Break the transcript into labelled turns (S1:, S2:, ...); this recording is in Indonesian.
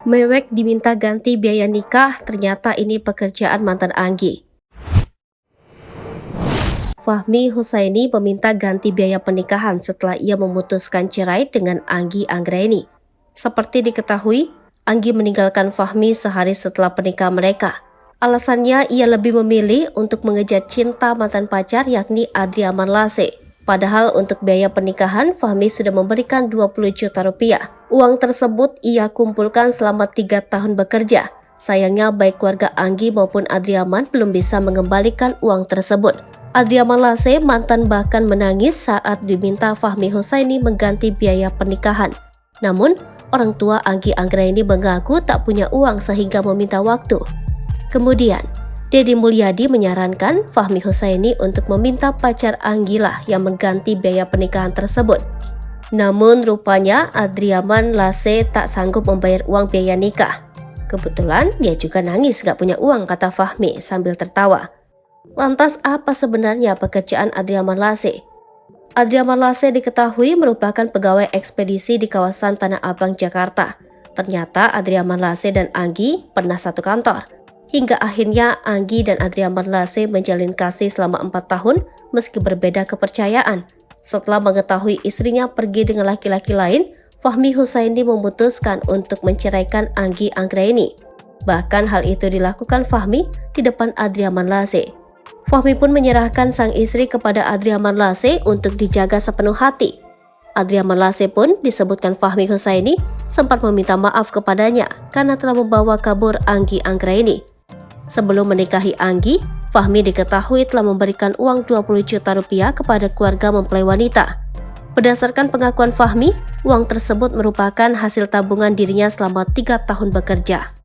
S1: Mewek diminta ganti biaya nikah, ternyata ini pekerjaan mantan Anggi. Fahmi Husaini meminta ganti biaya pernikahan setelah ia memutuskan cerai dengan Anggi Anggraeni. Seperti diketahui, Anggi meninggalkan Fahmi sehari setelah pernikahan mereka. Alasannya ia lebih memilih untuk mengejar cinta mantan pacar yakni Adriaman Lase. Padahal untuk biaya pernikahan, Fahmi sudah memberikan 20 juta rupiah. Uang tersebut ia kumpulkan selama 3 tahun bekerja. Sayangnya baik keluarga Anggi maupun Adriaman belum bisa mengembalikan uang tersebut. Adriaman Lase mantan bahkan menangis saat diminta Fahmi Husaini mengganti biaya pernikahan. Namun, orang tua Anggi Anggraeni mengaku tak punya uang sehingga meminta waktu. Kemudian, Deddy Mulyadi menyarankan Fahmi Husaini untuk meminta pacar Anggi lah yang mengganti biaya pernikahan tersebut. Namun rupanya Adriaman Lase tak sanggup membayar uang biaya nikah. Kebetulan dia juga nangis gak punya uang, kata Fahmi sambil tertawa. Lantas apa sebenarnya pekerjaan Adriaman Lase? Adriaman Lase diketahui merupakan pegawai ekspedisi di kawasan Tanah Abang, Jakarta. Ternyata Adriaman Lase dan Anggi pernah satu kantor. Hingga akhirnya Anggi dan Adriaman Lase menjalin kasih selama 4 tahun meski berbeda kepercayaan. Setelah mengetahui istrinya pergi dengan laki-laki lain, Fahmi Husaini memutuskan untuk menceraikan Anggi Anggraeni. Bahkan hal itu dilakukan Fahmi di depan Adriaman Lase. Fahmi pun menyerahkan sang istri kepada Adriaman Lase untuk dijaga sepenuh hati. Adriaman Lase pun disebutkan Fahmi Husaini sempat meminta maaf kepadanya karena telah membawa kabur Anggi Anggraeni. Sebelum menikahi Anggi, Fahmi diketahui telah memberikan uang 20 juta rupiah kepada keluarga mempelai wanita. Berdasarkan pengakuan Fahmi, uang tersebut merupakan hasil tabungan dirinya selama 3 tahun bekerja.